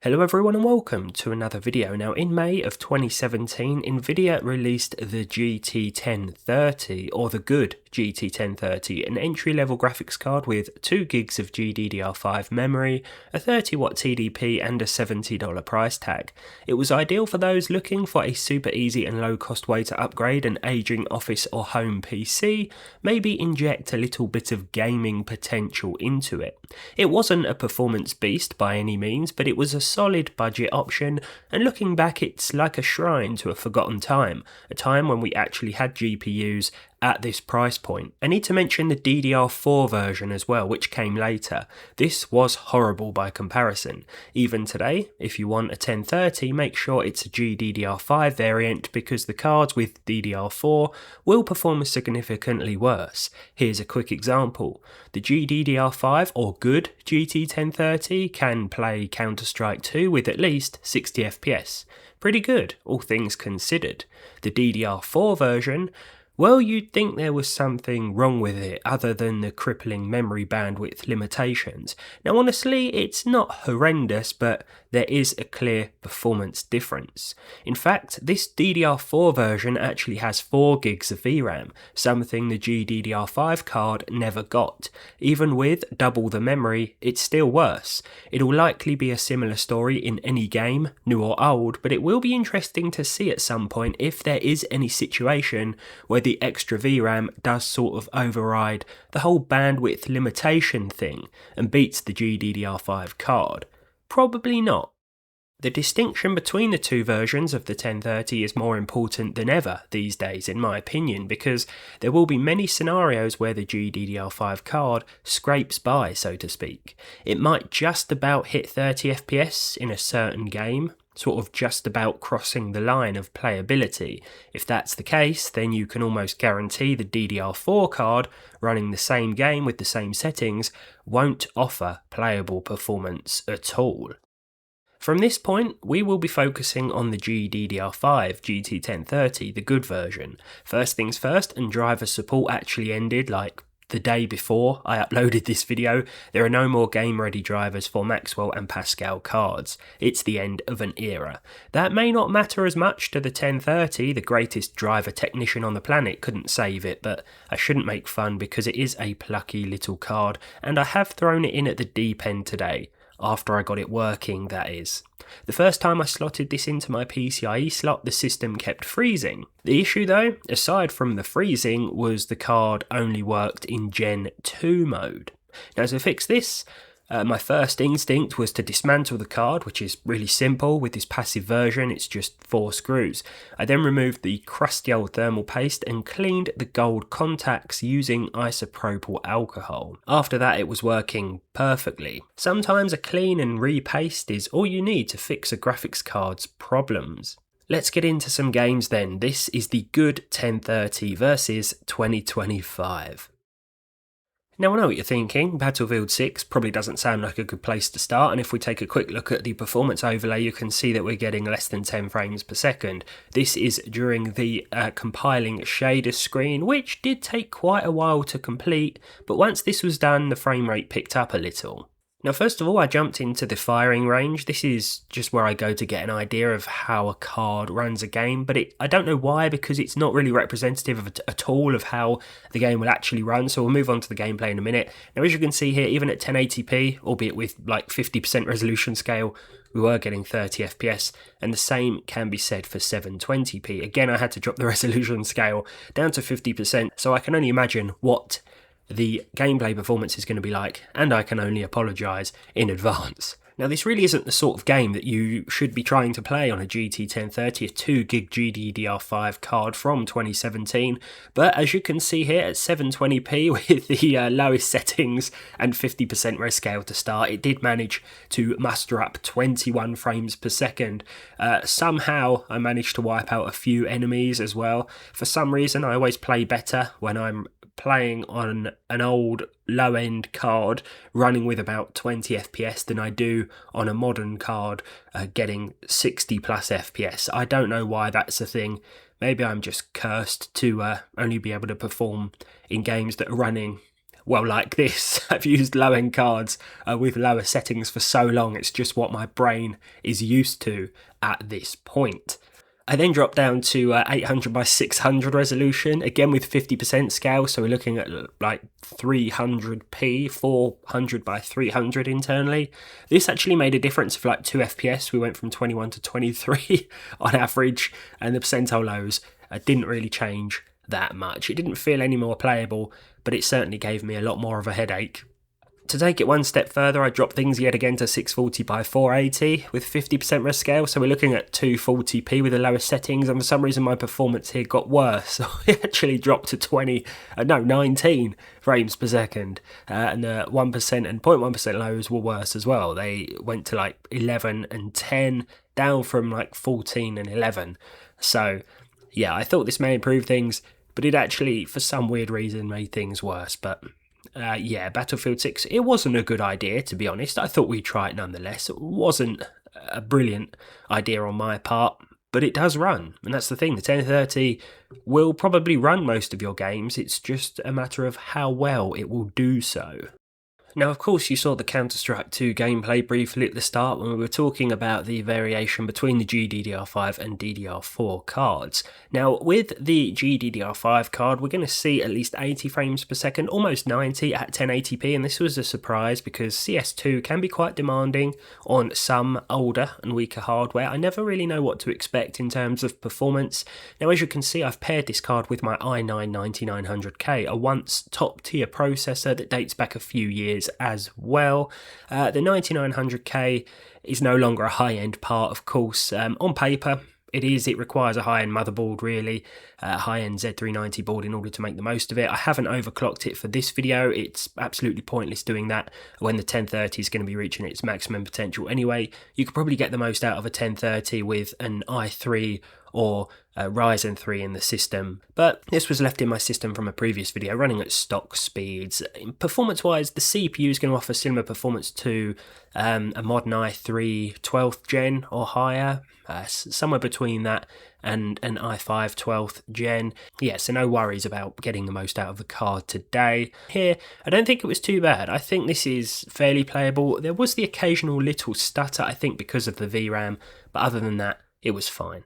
Hello everyone and welcome to another video. Now in May of 2017, Nvidia released the GT 1030, or the good GT 1030, an entry-level graphics card with 2 gigs of GDDR5 memory, a 30W TDP and a $70 price tag. It was ideal for those looking for a super easy and low cost way to upgrade an aging office or home PC, maybe inject a little bit of gaming potential into it. It wasn't a performance beast by any means, but it was a solid budget option, and looking back it's like a shrine to a forgotten time, a time when we actually had GPUs at this price point. I need to mention the DDR4 version as well, which came later. This was horrible by comparison. Even today, if you want a 1030, make sure it's a GDDR5 variant because the cards with DDR4 will perform significantly worse. Here's a quick example. The GDDR5 or good GT 1030 can play Counter-Strike 2 with at least 60 FPS. Pretty good, all things considered. The DDR4 version, well, you'd think there was something wrong with it other than the crippling memory bandwidth limitations. Now honestly, it's not horrendous, but there is a clear performance difference. In fact, this DDR4 version actually has 4 gigs of VRAM, something the GDDR5 card never got. Even with double the memory, it's still worse. It'll likely be a similar story in any game, new or old, but it will be interesting to see at some point if there is any situation where the extra VRAM does sort of override the whole bandwidth limitation thing and beats the GDDR5 card. Probably not. The distinction between the two versions of the 1030 is more important than ever these days, in my opinion, because there will be many scenarios where the GDDR5 card scrapes by, so to speak. It might just about hit 30 FPS in a certain game, sort of just about crossing the line of playability. If that's the case, then you can almost guarantee the DDR4 card running the same game with the same settings won't offer playable performance at all. From this point, we will be focusing on the GDDR5 GT 1030, the good version. First things first, and driver support actually ended like the day before I uploaded this video. There are no more game-ready drivers for Maxwell and Pascal cards. It's the end of an era. That may not matter as much to the 1030, the greatest driver technician on the planet couldn't save it, but I shouldn't make fun because it is a plucky little card, and I have thrown it in at the deep end today. After I got it working, that is. The first time I slotted this into my PCIe slot, the system kept freezing. The issue though, aside from the freezing, was the card only worked in Gen 2 mode. Now to fix this, my first instinct was to dismantle the card, which is really simple. With this passive version, it's just 4 screws. I then removed the crusty old thermal paste and cleaned the gold contacts using isopropyl alcohol. After that, it was working perfectly. Sometimes a clean and repaste is all you need to fix a graphics card's problems. Let's get into some games then. This is the good 1030 versus 2025. Now I know what you're thinking, Battlefield 6 probably doesn't sound like a good place to start, and if we take a quick look at the performance overlay you can see that we're getting less than 10 frames per second. This is during the compiling shader screen, which did take quite a while to complete, but once this was done the frame rate picked up a little. Now first of all, I jumped into the firing range. This is just where I go to get an idea of how a card runs a game, but I don't know why, because it's not really representative at all of how the game will actually run, so we'll move on to the gameplay in a minute. Now as you can see here, even at 1080p, albeit with like 50% resolution scale, we were getting 30 FPS, and the same can be said for 720p. Again, I had to drop the resolution scale down to 50%, so I can only imagine what the gameplay performance is going to be like, and I can only apologise in advance. Now this really isn't the sort of game that you should be trying to play on a GT 1030, a 2GB GDDR5 card from 2017, but as you can see here at 720p with the lowest settings and 50% res scale to start, it did manage to muster up 21 frames per second. Somehow I managed to wipe out a few enemies as well. For some reason I always play better when I'm playing on an old low-end card running with about 20 FPS than I do on a modern card getting 60 plus FPS. I don't know why that's a thing. Maybe I'm just cursed to only be able to perform in games that are running well, like this. I've used low-end cards with lower settings for so long, it's just what my brain is used to at this point. I then dropped down to 800 by 600 resolution, again with 50% scale, so we're looking at like 300p, 400 by 300 internally. This actually made a difference of like 2 FPS. We went from 21 to 23 on average, and the percentile lows didn't really change that much. It didn't feel any more playable, but it certainly gave me a lot more of a headache. To take it one step further, I dropped things yet again to 640 by 480 with 50% res scale, so we're looking at 240p with the lowest settings, and for some reason my performance here got worse, so it actually dropped to 19 frames per second, and the 1% and 0.1% lows were worse as well. They went to like 11 and 10, down from like 14 and 11, so yeah, I thought this may improve things, but it actually, for some weird reason, made things worse. But yeah, Battlefield 6, it wasn't a good idea, to be honest. I thought we'd try it nonetheless. It wasn't a brilliant idea on my part, but it does run. And that's the thing, the 1030 will probably run most of your games. It's just a matter of how well it will do so. Now, of course, you saw the Counter-Strike 2 gameplay briefly at the start when we were talking about the variation between the GDDR5 and DDR4 cards. Now, with the GDDR5 card, we're going to see at least 80 frames per second, almost 90 at 1080p, and this was a surprise because CS2 can be quite demanding on some older and weaker hardware. I never really know what to expect in terms of performance. Now, as you can see, I've paired this card with my i9-9900K, a once top-tier processor that dates back a few years as well. The 9900K is no longer a high-end part, of course. On paper, it requires a high-end motherboard, really, a high-end Z390 board in order to make the most of it. I haven't overclocked it for this video. It's absolutely pointless doing that when the 1030 is going to be reaching its maximum potential anyway. You could probably get the most out of a 1030 with an i3 or a Ryzen 3 in the system, but this was left in my system from a previous video running at stock speeds. Performance wise, the CPU is going to offer similar performance to a modern i3 12th gen or higher, somewhere between that and an i5 12th gen. Yeah, so no worries about getting the most out of the card today. Here, I don't think it was too bad. I think this is fairly playable. There was the occasional little stutter, I think, because of the VRAM, but other than that, it was fine.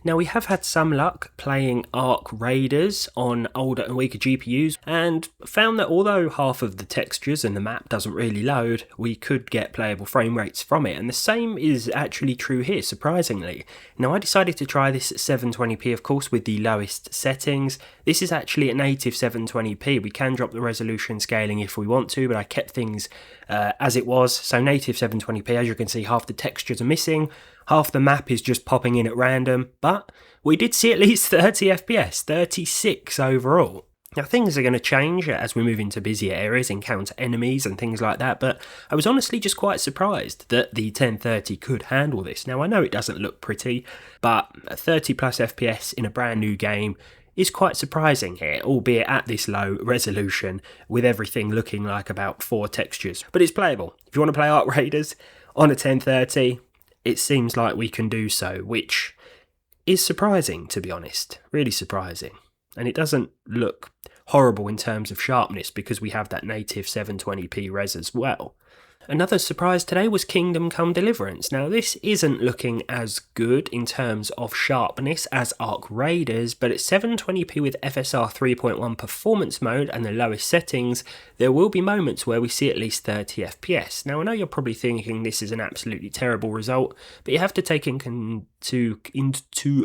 Now, we have had some luck playing Arc Raiders on older and weaker GPUs, and found that although half of the textures and the map doesn't really load, we could get playable frame rates from it, and the same is actually true here, surprisingly. Now, I decided to try this at 720p, of course, with the lowest settings. This is actually a native 720p. We can drop the resolution scaling if we want to, but I kept things as it was. So native 720p, as you can see, half the textures are missing, half the map is just popping in at random, but we did see at least 30 FPS, 36 overall. Now, things are going to change as we move into busier areas, encounter enemies and things like that, but I was honestly just quite surprised that the 1030 could handle this. Now, I know it doesn't look pretty, but 30 plus FPS in a brand new game is quite surprising here, albeit at this low resolution, with everything looking like about 4 textures. But it's playable. If you want to play Arc Raiders on a 1030, it seems like we can do so, which is surprising, to be honest. Really surprising. And it doesn't look horrible in terms of sharpness because we have that native 720p res as well. Another surprise today was Kingdom Come Deliverance. Now, this isn't looking as good in terms of sharpness as Arc Raiders, but at 720p with FSR 3.1 performance mode and the lowest settings, there will be moments where we see at least 30 FPS. Now, I know you're probably thinking this is an absolutely terrible result, but you have to take into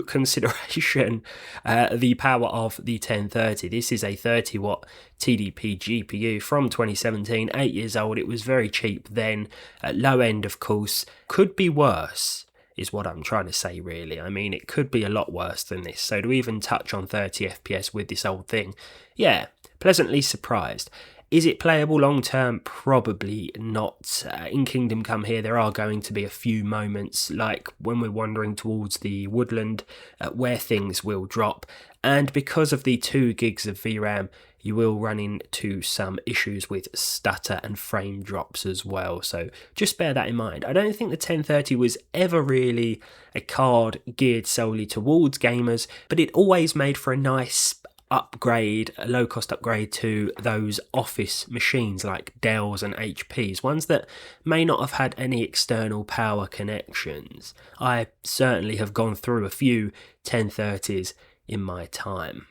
consideration the power of the 1030. This is a 30 watt TDP GPU from 2017, 8 years old. It was very cheap then, at low end, of course. Could be worse is what I'm trying to say, really. I mean, it could be a lot worse than this, so to even touch on 30 FPS with this old thing, yeah, pleasantly surprised. Is it playable long term? Probably not. In Kingdom Come here, there are going to be a few moments, like when we're wandering towards the woodland, where things will drop, and because of the 2 gigs of VRAM, you will run into some issues with stutter and frame drops as well, so just bear that in mind. I don't think the 1030 was ever really a card geared solely towards gamers, but it always made for a nice upgrade, a low cost upgrade to those office machines like Dells and HPs, ones that may not have had any external power connections. I certainly have gone through a few 1030s in my time.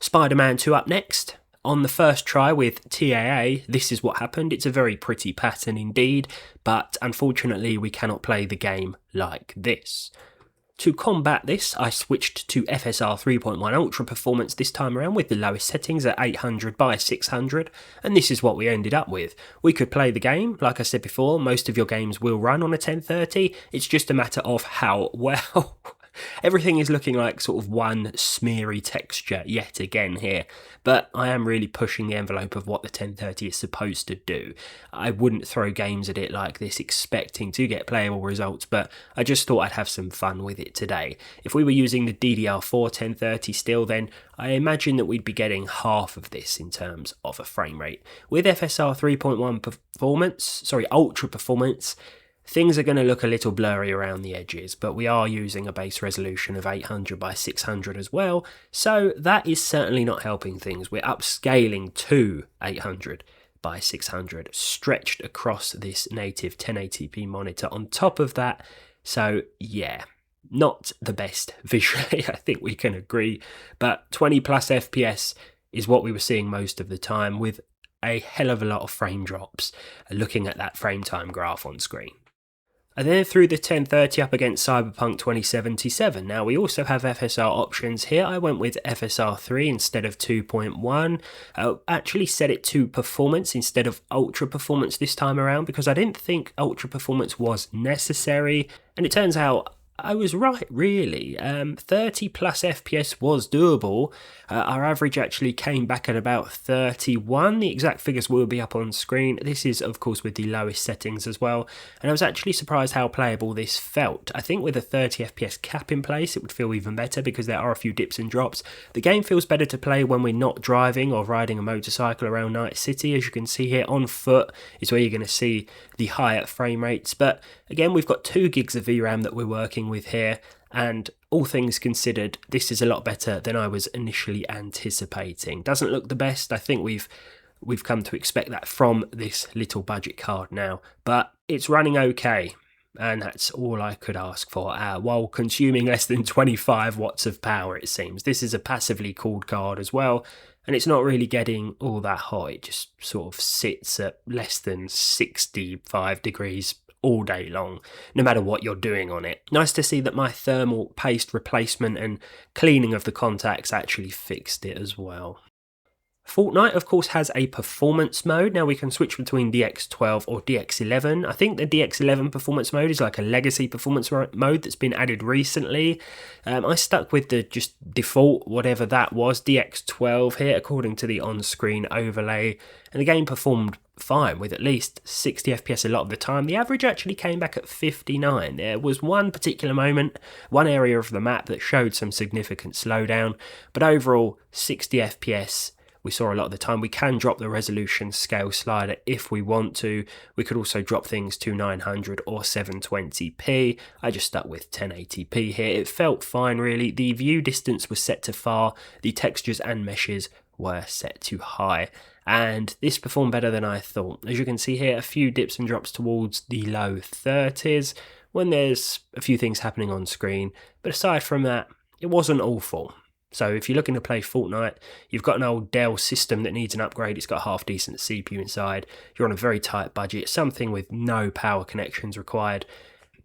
Spider-Man 2 up next. On the first try with TAA, this is what happened. It's a very pretty pattern indeed, but unfortunately we cannot play the game like this. To combat this, I switched to FSR 3.1 Ultra Performance this time around with the lowest settings at 800 by 600, and this is what we ended up with. We could play the game, like I said before, most of your games will run on a 1030, it's just a matter of how well. Everything is looking like sort of one smeary texture yet again here, but I am really pushing the envelope of what the 1030 is supposed to do. I wouldn't throw games at it like this expecting to get playable results, but I just thought I'd have some fun with it today. If we were using the DDR4 1030 still, then I imagine that we'd be getting half of this in terms of a frame rate. With FSR 3.1 Ultra Performance, things are going to look a little blurry around the edges, but we are using a base resolution of 800 by 600 as well, so that is certainly not helping things. We're upscaling to 800 by 600, stretched across this native 1080p monitor on top of that, so yeah, not the best visually, I think we can agree, but 20 plus FPS is what we were seeing most of the time, with a hell of a lot of frame drops, looking at that frame time graph on screen. And then through the 1030 up against Cyberpunk 2077. Now we also have FSR options here. I went with FSR 3 instead of 2.1. Actually set it to performance instead of ultra performance this time around because I didn't think ultra performance was necessary. And it turns out I was right, really. 30 plus FPS was doable. Our average actually came back at about 31. The exact figures will be up on screen. This is, of course, with the lowest settings as well. And I was actually surprised how playable this felt. I think with a 30 FPS cap in place, it would feel even better because there are a few dips and drops. The game feels better to play when we're not driving or riding a motorcycle around Night City. As you can see here, on foot is where you're going to see the higher frame rates. But again, we've got 2 gigs of VRAM that we're working with here, and all things considered, this is a lot better than I was initially anticipating. Doesn't look the best. I think we've come to expect that from this little budget card now, but it's running okay, and that's all I could ask for, while consuming less than 25 watts of power, it seems. This is a passively cooled card as well, and it's not really getting all that hot. It just sort of sits at less than 65 degrees all day long, no matter what you're doing on it. Nice to see that my thermal paste replacement and cleaning of the contacts actually fixed it as well. Fortnite, of course, has a performance mode. Now we can switch between DX12 or DX11. I think the DX11 performance mode is like a legacy performance mode that's been added recently. I stuck with the just default, whatever that was, DX12 here, according to the on-screen overlay. And the game performed fine with at least 60 FPS a lot of the time. The average actually came back at 59. There was one particular moment, one area of the map that showed some significant slowdown, but overall 60 FPS we saw a lot of the time. We can drop the resolution scale slider if we want to. We could also drop things to 900 or 720p. I just stuck with 1080p here. It felt fine really. The view distance was set to far. The textures and meshes were set to high. And this performed better than I thought. As you can see here, a few dips and drops towards the low 30s when there's a few things happening on screen. But aside from that, it wasn't awful. So if you're looking to play Fortnite, you've got an old Dell system that needs an upgrade, it's got a half-decent CPU inside, you're on a very tight budget, something with no power connections required,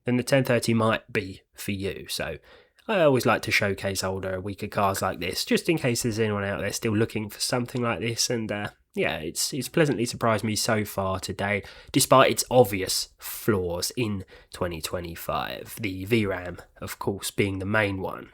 then the 1030 might be for you. So I always like to showcase older, weaker cars like this, just in case there's anyone out there still looking for something like this, and yeah, it's pleasantly surprised me so far today, despite its obvious flaws in 2025. The VRAM, of course, being the main one.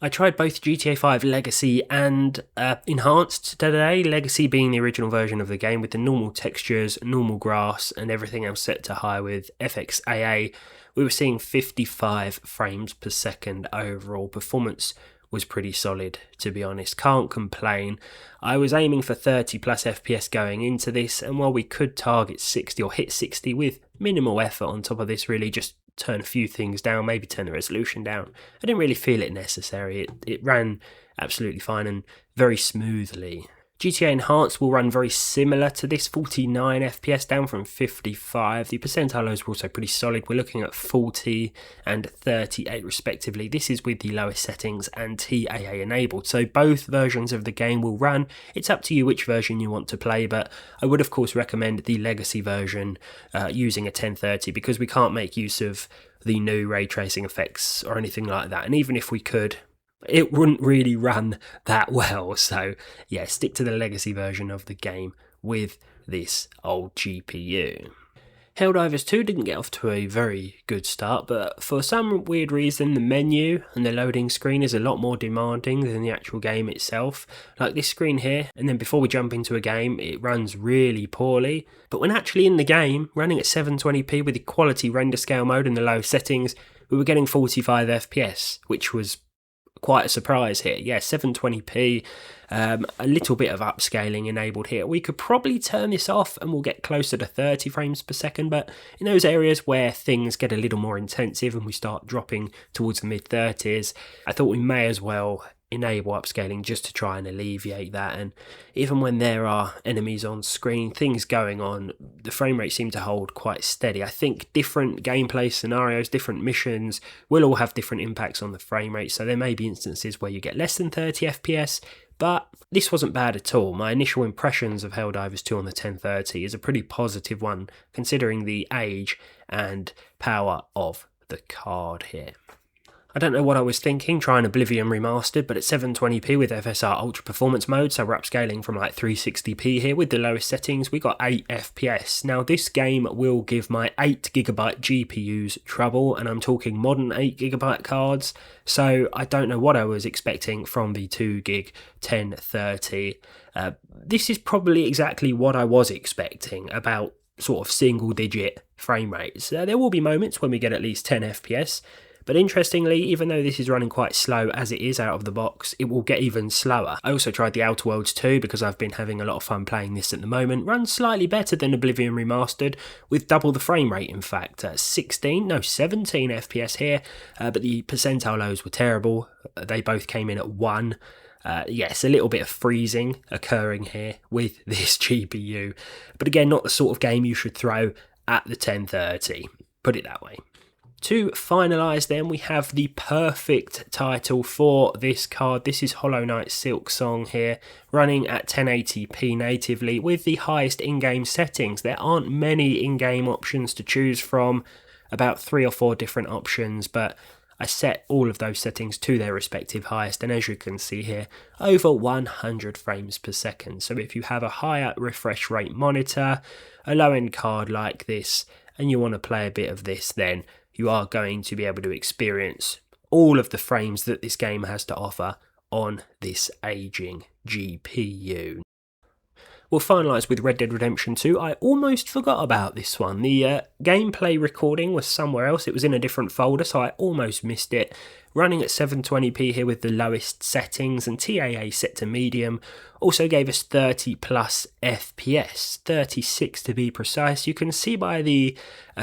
I tried both GTA 5 Legacy and Enhanced today, Legacy being the original version of the game with the normal textures, normal grass and everything else set to high with FXAA. We were seeing 55 frames per second overall. Performance was pretty solid, to be honest. Can't complain. I was aiming for 30 plus FPS going into this, and while we could target 60 or hit 60 with minimal effort on top of this, really. Just turn a few things down, maybe turn the resolution down. I didn't really feel it necessary. It ran absolutely fine and very smoothly. GTA Enhanced will run very similar to this, 49 FPS down from 55. The percentile lows were also pretty solid. We're looking at 40 and 38 respectively. This is with the lowest settings and TAA enabled. So both versions of the game will run. It's up to you which version you want to play, but I would of course recommend the legacy version using a 1030 because we can't make use of the new ray tracing effects or anything like that. And even if we could, it wouldn't really run that well. So yeah, stick to the legacy version of the game with this old GPU. Helldivers 2 didn't get off to a very good start, but for some weird reason the menu and the loading screen is a lot more demanding than the actual game itself. Like this screen here, and then before we jump into a game it runs really poorly, but when actually in the game, running at 720p with the quality render scale mode and the low settings, we were getting 45 FPS, which was quite a surprise here. Yeah, 720p, a little bit of upscaling enabled here. We could probably turn this off and we'll get closer to 30 frames per second, but in those areas where things get a little more intensive and we start dropping towards the mid 30s, I thought we may as well enable upscaling just to try and alleviate that. And even when there are enemies on screen, things going on, the frame rate seemed to hold quite steady. I think different gameplay scenarios, different missions will all have different impacts on the frame rate, so there may be instances where you get less than 30 FPS, but this wasn't bad at all. My initial impressions of Helldivers 2 on the 1030 is a pretty positive one considering the age and power of the card here. I don't know what I was thinking trying Oblivion Remastered, but at 720p with FSR Ultra Performance mode, so we're upscaling from like 360p here with the lowest settings, we got 8 FPS. Now this game will give my 8GB GPUs trouble, and I'm talking modern 8GB cards, so I don't know what I was expecting from the 2GB 1030. This is probably exactly what I was expecting, about sort of single digit frame rates. There will be moments when we get at least 10 FPS, but interestingly, even though this is running quite slow as it is out of the box, it will get even slower. I also tried the Outer Worlds 2 because I've been having a lot of fun playing this at the moment. Runs slightly better than Oblivion Remastered, with double the frame rate in fact. 17 FPS here, but the percentile lows were terrible. They both came in at 1. Yes, a little bit of freezing occurring here with this GPU, but again, not the sort of game you should throw at the 1030, put it that way. To finalise then, we have the perfect title for this card. This is Hollow Knight Silksong here, running at 1080p natively with the highest in-game settings. There aren't many in-game options to choose from, about 3 or 4 different options, but I set all of those settings to their respective highest, and as you can see here, over 100 frames per second. So if you have a higher refresh rate monitor, a low-end card like this, and you want to play a bit of this, then you are going to be able to experience all of the frames that this game has to offer on this aging GPU. We'll finalise with Red Dead Redemption 2. I almost forgot about this one. The gameplay recording was somewhere else. It was in a different folder, so I almost missed it. Running at 720p here with the lowest settings, and TAA set to medium. Also gave us 30 plus FPS, 36 to be precise. You can see by the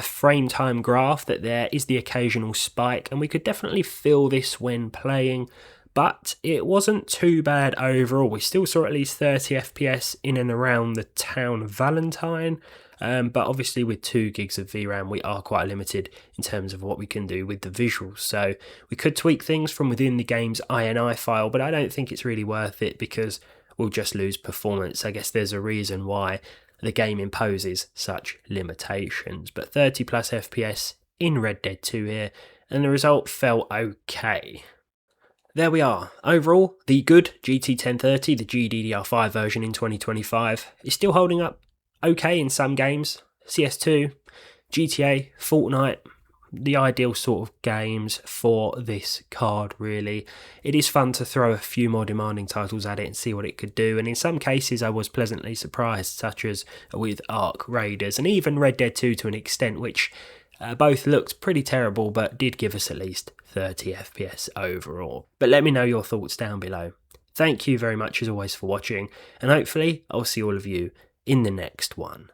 frame time graph that there is the occasional spike, and we could definitely feel this when playing. But it wasn't too bad overall. We still saw at least 30 FPS in and around the town of Valentine. But obviously with 2 gigs of VRAM, we are quite limited in terms of what we can do with the visuals. So we could tweak things from within the game's INI file, but I don't think it's really worth it because we'll just lose performance. I guess there's a reason why the game imposes such limitations. But 30 plus FPS in Red Dead 2 here, and the result felt okay. There we are. Overall, the good GT 1030, the GDDR5 version in 2025, is still holding up okay in some games. CS2, GTA, Fortnite, the ideal sort of games for this card really. It is fun to throw a few more demanding titles at it and see what it could do, and in some cases I was pleasantly surprised, such as with Ark Raiders and even Red Dead 2 to an extent, which both looked pretty terrible but did give us at least 30 FPS overall. But let me know your thoughts down below. Thank you very much as always for watching, and hopefully I'll see all of you in the next one.